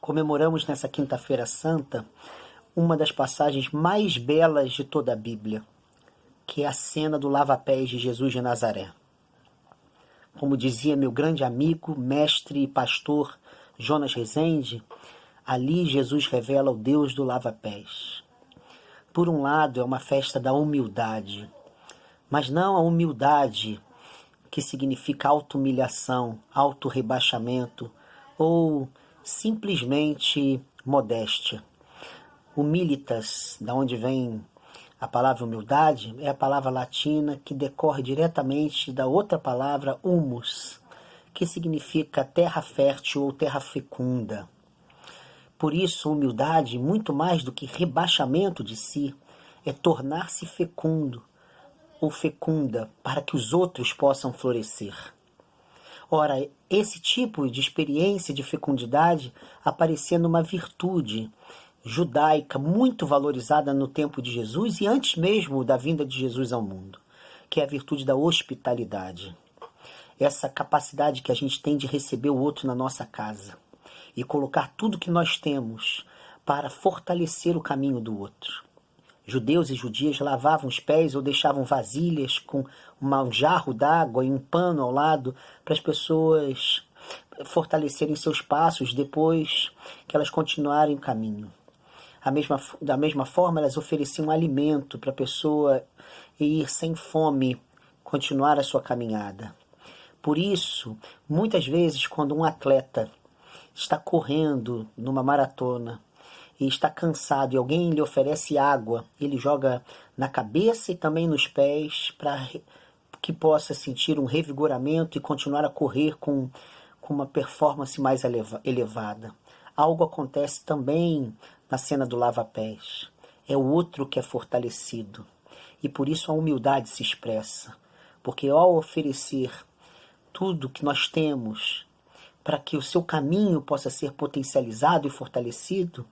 Comemoramos nessa Quinta-feira Santa uma das passagens mais belas de toda a Bíblia, que é a cena do lava-pés de Jesus de Nazaré. Como dizia meu grande amigo, mestre e pastor Jonas Rezende, ali Jesus revela o Deus do lava-pés. Por um lado, é uma festa da humildade, mas não a humildade que significa auto-humilhação, auto-rebaixamento ou simplesmente modéstia. Humilitas, da onde vem a palavra humildade, é a palavra latina que decorre diretamente da outra palavra humus, que significa terra fértil ou terra fecunda. Por isso, humildade, muito mais do que rebaixamento de si, é tornar-se fecundo ou fecunda para que os outros possam florescer. Ora, esse tipo de experiência de fecundidade aparecia numa virtude judaica muito valorizada no tempo de Jesus e antes mesmo da vinda de Jesus ao mundo, que é a virtude da hospitalidade. Essa capacidade que a gente tem de receber o outro na nossa casa e colocar tudo que nós temos para fortalecer o caminho do outro. Judeus e judias lavavam os pés ou deixavam vasilhas com um jarro d'água e um pano ao lado para as pessoas fortalecerem seus passos depois que elas continuarem o caminho. Da mesma forma, elas ofereciam alimento para a pessoa ir sem fome, continuar a sua caminhada. Por isso, muitas vezes, quando um atleta está correndo numa maratona e está cansado e alguém lhe oferece água, ele joga na cabeça e também nos pés para que possa sentir um revigoramento e continuar a correr com uma performance mais elevada. Algo acontece também na cena do lava-pés. É o outro que é fortalecido. E por isso a humildade se expressa. Porque ao oferecer tudo que nós temos para que o seu caminho possa ser potencializado e fortalecido,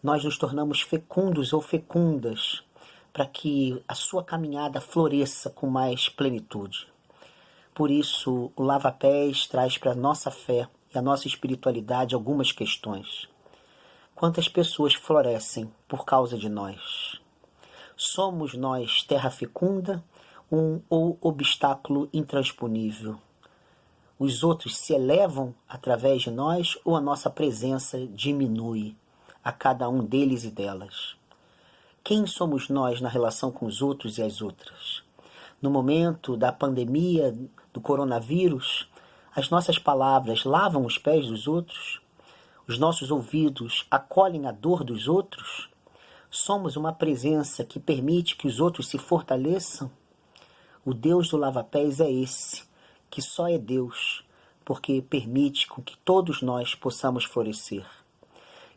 nós nos tornamos fecundos ou fecundas para que a sua caminhada floresça com mais plenitude. Por isso, o lava-pés traz para a nossa fé e a nossa espiritualidade algumas questões. Quantas pessoas florescem por causa de nós? Somos nós terra fecunda ou obstáculo intransponível? Os outros se elevam através de nós ou a nossa presença diminui a cada um deles e delas? Quem somos nós na relação com os outros e as outras? No momento da pandemia do coronavírus, as nossas palavras lavam os pés dos outros? Os nossos ouvidos acolhem a dor dos outros? Somos uma presença que permite que os outros se fortaleçam? O Deus do lava-pés é esse, que só é Deus, porque permite com que todos nós possamos florescer.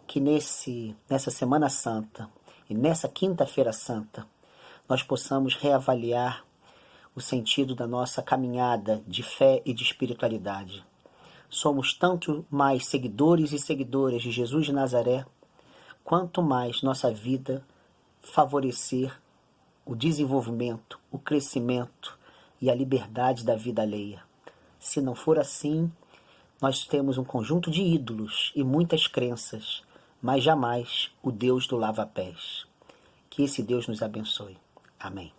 Que nessa Semana Santa e nessa Quinta-feira Santa, nós possamos reavaliar o sentido da nossa caminhada de fé e de espiritualidade. Somos tanto mais seguidores e seguidoras de Jesus de Nazaré, quanto mais nossa vida favorecer o desenvolvimento, o crescimento e a liberdade da vida alheia. Se não for assim, nós temos um conjunto de ídolos e muitas crenças, mas jamais o Deus do lava-pés. Que esse Deus nos abençoe. Amém.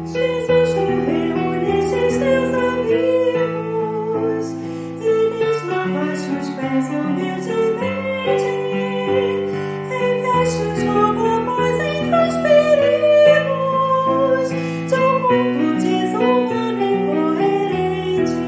Jesus, tu reúnes os teus amigos e lhes lavaste os pés humildemente. Reveste-os como amores entre os perigos de um mundo desumano e incoerente.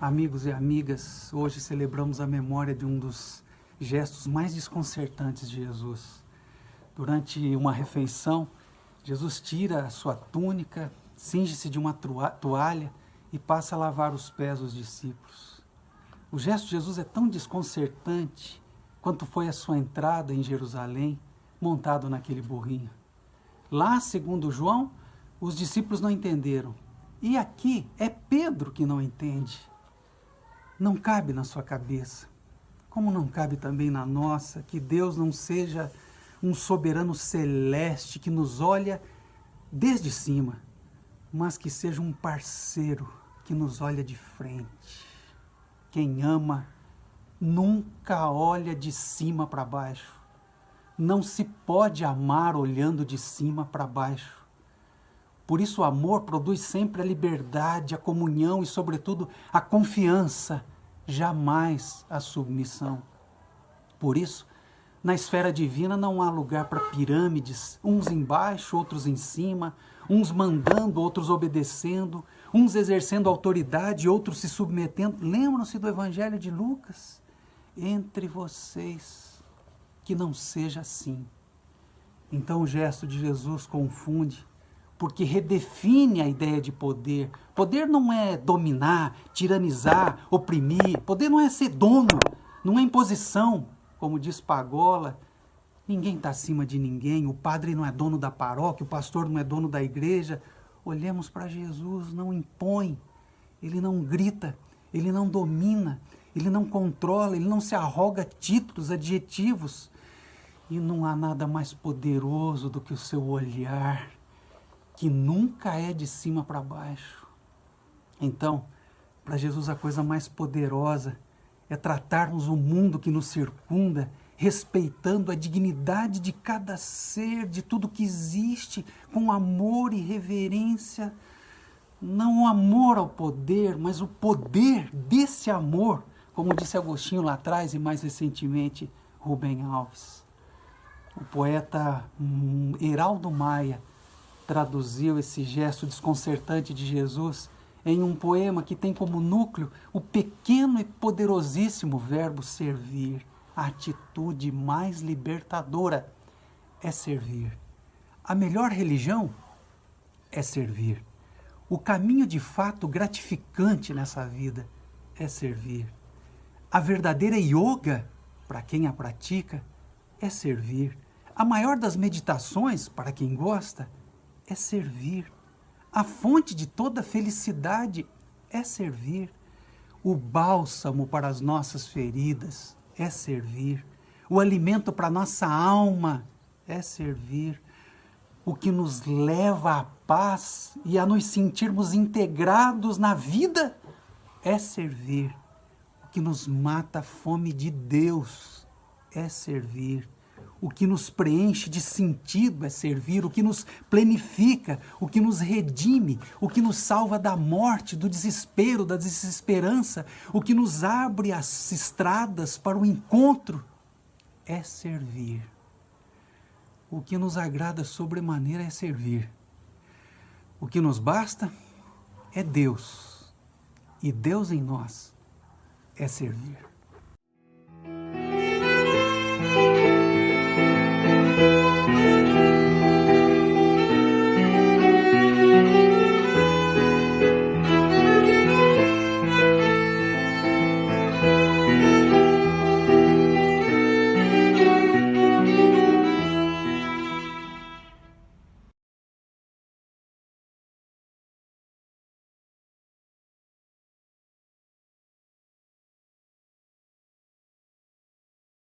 Amigos e amigas, hoje celebramos a memória de um dos gestos mais desconcertantes de Jesus. Durante uma refeição, Jesus tira a sua túnica, cinge-se de uma toalha e passa a lavar os pés dos discípulos. O gesto de Jesus é tão desconcertante quanto foi a sua entrada em Jerusalém, montado naquele burrinho. Lá, segundo João, os discípulos não entenderam. E aqui é Pedro que não entende. Não cabe na sua cabeça, como não cabe também na nossa, que Deus não seja um soberano celeste que nos olha desde cima, mas que seja um parceiro que nos olha de frente. Quem ama nunca olha de cima para baixo. Não se pode amar olhando de cima para baixo. Por isso o amor produz sempre a liberdade, a comunhão e, sobretudo, a confiança, jamais a submissão. Por isso, na esfera divina não há lugar para pirâmides, uns embaixo, outros em cima, uns mandando, outros obedecendo, uns exercendo autoridade, outros se submetendo. Lembram-se do Evangelho de Lucas? Entre vocês, que não seja assim. Então o gesto de Jesus confunde, porque redefine a ideia de poder. Poder não é dominar, tiranizar, oprimir. Poder não é ser dono, não é imposição. Como diz Pagola, ninguém está acima de ninguém. O padre não é dono da paróquia, o pastor não é dono da igreja. Olhemos para Jesus, não impõe, ele não grita, ele não domina, ele não controla, ele não se arroga títulos, adjetivos. E não há nada mais poderoso do que o seu olhar, que nunca é de cima para baixo. Então, para Jesus a coisa mais poderosa é tratarmos o mundo que nos circunda, respeitando a dignidade de cada ser, de tudo que existe, com amor e reverência. Não o amor ao poder, mas o poder desse amor, como disse Agostinho lá atrás e mais recentemente Rubem Alves. O poeta Heraldo Maia traduziu esse gesto desconcertante de Jesus em um poema que tem como núcleo o pequeno e poderosíssimo verbo servir. A atitude mais libertadora é servir. A melhor religião é servir. O caminho de fato gratificante nessa vida é servir. A verdadeira yoga, para quem a pratica, é servir. A maior das meditações, para quem gosta, é servir. A fonte de toda felicidade é servir. O bálsamo para as nossas feridas é servir. O alimento para a nossa alma é servir. O que nos leva à paz e a nos sentirmos integrados na vida é servir. O que nos mata a fome de Deus é servir. O que nos preenche de sentido é servir, o que nos plenifica, o que nos redime, o que nos salva da morte, do desespero, da desesperança, o que nos abre as estradas para o encontro é servir. O que nos agrada sobremaneira é servir. O que nos basta é Deus, e Deus em nós é servir.